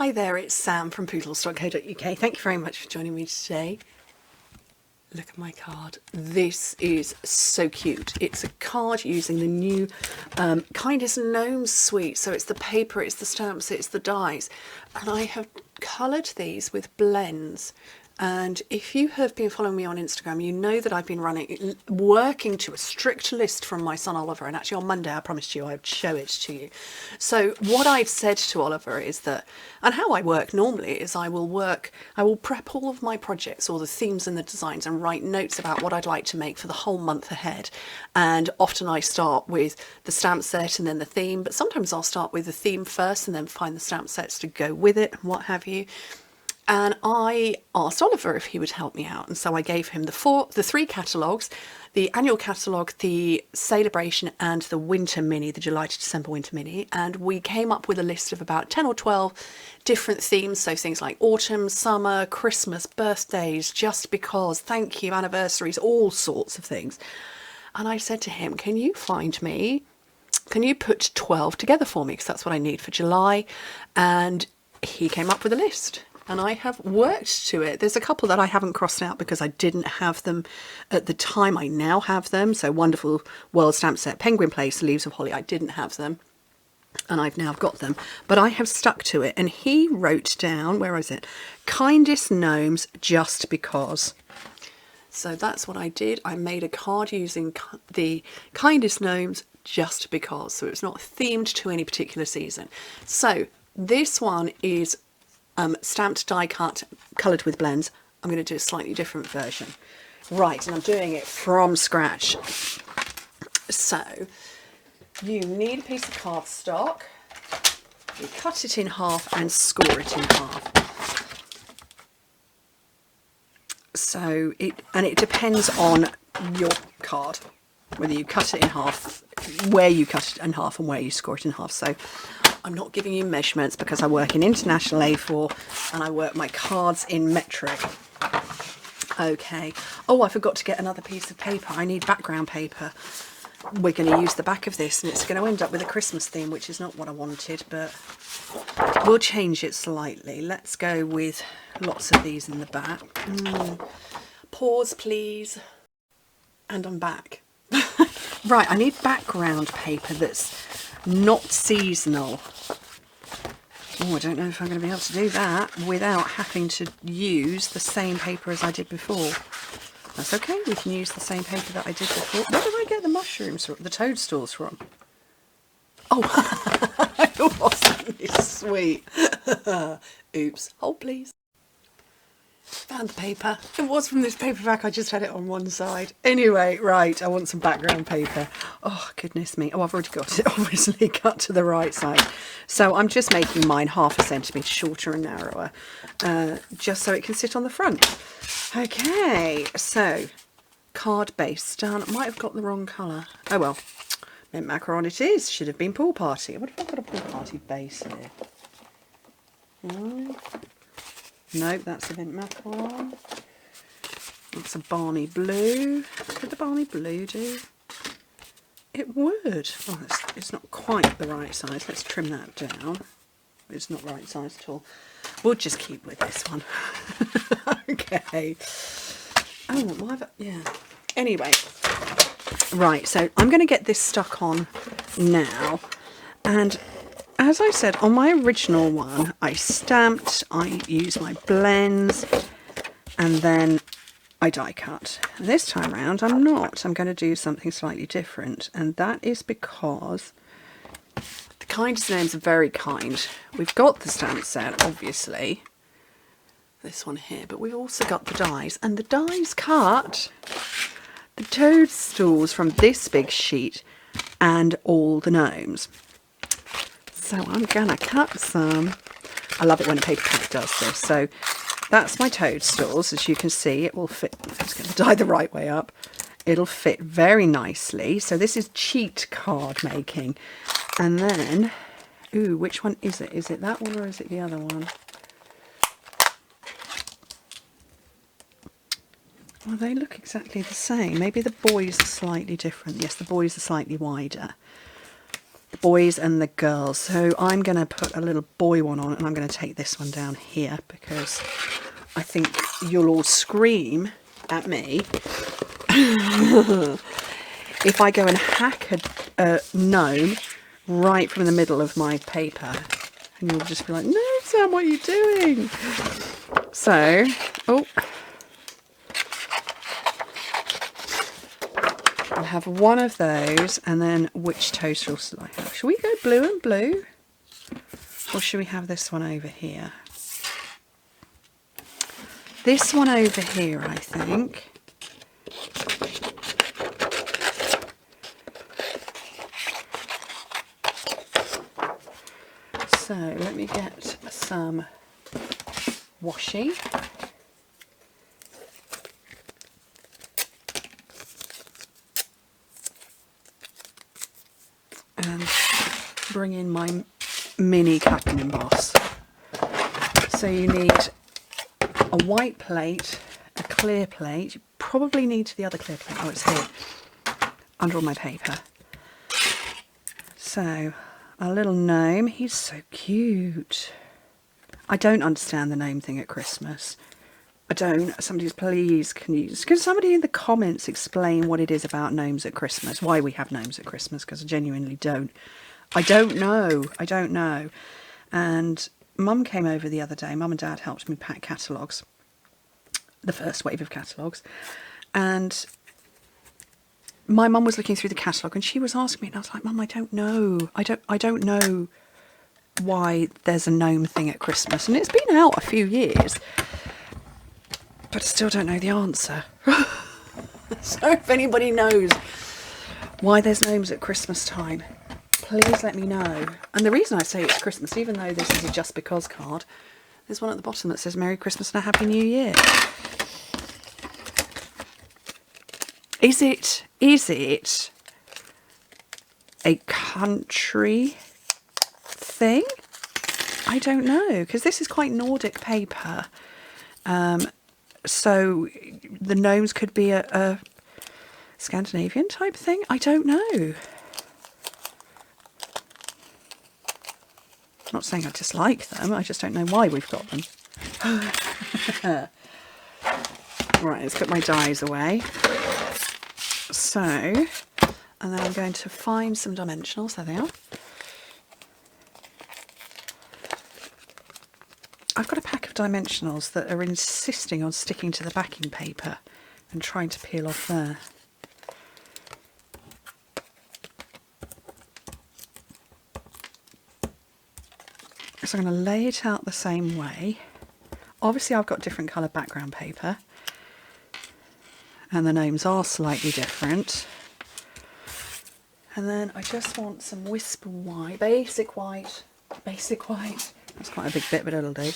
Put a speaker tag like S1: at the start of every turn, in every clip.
S1: Hi there, it's Sam from Pootles.co.uk. Thank you very much for joining me today. Look at my card. This is so cute. It's a card using the new Kindest Gnome suite. So it's the paper, it's the stamps, it's the dies. And I have coloured these with blends. And if you have been following me on Instagram, you know that I've been working to a strict list from my son Oliver. And actually on Monday, I promised you I'd show it to you. So what I've said to Oliver is that, and how I work normally is I will prep all of my projects, all the themes and the designs, and write notes about what I'd like to make for the whole month ahead. And often I start with the stamp set and then the theme, but sometimes I'll start with the theme first and then find the stamp sets to go with it and what have you. And I asked Oliver if he would help me out. And so I gave him the three catalogues, the annual catalogue, the Celebration and the Winter Mini, the July to December Winter Mini. And we came up with a list of about 10 or 12 different themes. So things like autumn, summer, Christmas, birthdays, just because, thank you, anniversaries, all sorts of things. And I said to him, can you put 12 together for me? Because that's what I need for July. And he came up with a list. And I have worked to it. There's a couple that I haven't crossed out because I didn't have them at the time. I now have them. So Wonderful World Stamp Set, Penguin Place, Leaves of Holly. I didn't have them. And I've now got them. But I have stuck to it. And he wrote down, where is it? Kindest Gnomes, just because. So that's what I did. I made a card using the Kindest Gnomes, just because. So it's not themed to any particular season. So this one is stamped, die cut, coloured with blends. I'm going to do a slightly different version. Right, and I'm doing it from scratch. So you need a piece of cardstock. You cut it in half and score it in half. So it depends on your card, whether you cut it in half, where you cut it in half and where you score it in half. So I'm not giving you measurements because I work in international A4 and I work my cards in metric. Okay. Oh, I forgot to get another piece of paper. I need background paper. We're going to use the back of this and it's going to end up with a Christmas theme, which is not what I wanted, but we'll change it slightly. Let's go with lots of these in the back. Pause, please. And I'm back. Right, I need background paper that's not seasonal. Oh, I don't know if I'm going to be able to do that without having to use the same paper as I did before. That's okay, we can use the same paper that I did before. Where did I get the mushrooms from, the toadstools from? Oh, it wasn't this sweet. Oops, hold please. Found the paper. It was from this paperback, I just had it on one side. Anyway, right, I want some background paper. Oh, goodness me. Oh, I've already got it obviously cut to the right side. So I'm just making mine 1/2 centimetre shorter and narrower, just so it can sit on the front. Okay, so card base done. Might have got the wrong colour. Oh well, mint macaron it is. Should have been pool party. What if I've got a pool party base here? Nope, that's a mint macaron. That's a balmy blue. Could the balmy blue do? It would. Oh, it's not quite the right size. Let's trim that down. It's not the right size at all. We'll just keep with this one. Okay. Oh, why have I, yeah. Anyway. Right, so I'm going to get this stuck on now. And as I said, on my original one, I stamped, I used my blends, and then I die cut. This time round, I'm not. I'm going to do something slightly different, and that is because the Kindest Gnomes are very kind. We've got the stamp set, obviously, this one here, but we've also got the dies, and the dies cut the toadstools from this big sheet and all the gnomes. So I'm gonna cut some. I love it when a Papercraft does this. So that's my toadstools. As you can see, it will fit. I'm just going to die the right way up. It'll fit very nicely. So this is cheat card making. And then, ooh, which one is it? Is it that one or is it the other one? Well, they look exactly the same. Maybe the boys are slightly different. Yes, the boys are slightly wider. the boys and the girls. So I'm going to put a little boy one on, and I'm going to take this one down here because I think you'll all scream at me if I go and hack a gnome right from the middle of my paper. And you'll just be like, no, Sam, what are you doing? So, oh, I'll have one of those, and then which toaster shall I have? Shall we go blue and blue? Or should we have this one over here? This one over here, I think. So let me get some washi. And bring in my mini cut and emboss. So you need a white plate, a clear plate. You probably need the other clear plate. Oh, it's here, under all my paper. So, our little gnome, he's so cute. I don't understand the gnome thing at Christmas. I don't. Somebody, please, can somebody in the comments explain what it is about gnomes at Christmas? Why we have gnomes at Christmas? Because I genuinely don't. I don't know. I don't know. And Mum came over the other day. Mum and Dad helped me pack catalogues. The first wave of catalogues. And my mum was looking through the catalogue and she was asking me, and I was like, Mum, I don't know. I don't know why there's a gnome thing at Christmas. And it's been out a few years. But I still don't know the answer. So if anybody knows why there's gnomes at Christmas time, please let me know. And the reason I say it's Christmas, even though this is a Just Because card, there's one at the bottom that says Merry Christmas and a Happy New Year. Is it a country thing? I don't know, because this is quite Nordic paper. So the gnomes could be a Scandinavian type thing. I don't know. I'm not saying I dislike them, I just don't know why we've got them. Right, let's put my dies away. So, and then I'm going to find some dimensionals. There they are. I've got a pack of dimensionals that are insisting on sticking to the backing paper and trying to peel off there. So I'm going to lay it out the same way. Obviously I've got different colour background paper and the gnomes are slightly different. And then I just want some Whisper White, basic white. That's quite a big bit, but it'll do.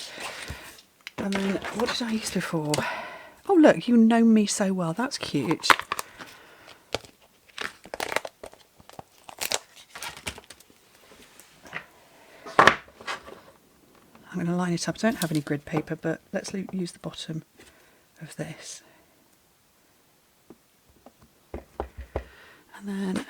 S1: And then, what did I use before? Oh look, you know me so well, that's cute. I'm going to line it up. I don't have any grid paper, but let's use the bottom of this. And then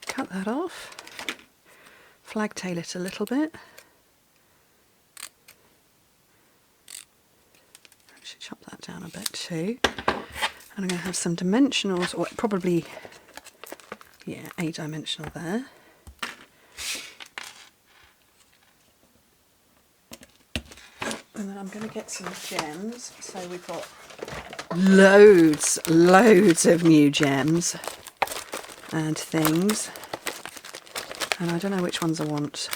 S1: cut that off, flagtail it a little bit. I should chop that down a bit too. And I'm going to have some dimensionals, or probably, yeah, a dimensional there. And then I'm going to get some gems. So we've got loads of new gems and things. And I don't know which ones I want.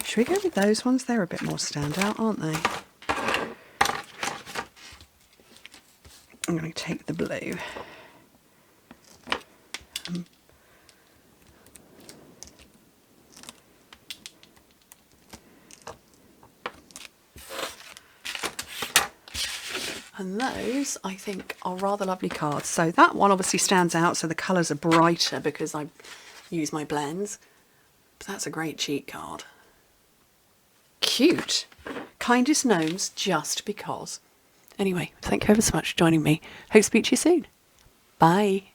S1: Should we go with those ones? They're a bit more standout, aren't they? I'm going to take the blue. And those, I think, are rather lovely cards. So that one obviously stands out, so the colours are brighter because I use my blends. But that's a great cheat card. Cute. Kindest gnomes just because. Anyway, thank you ever so much for joining me. Hope to speak to you soon. Bye.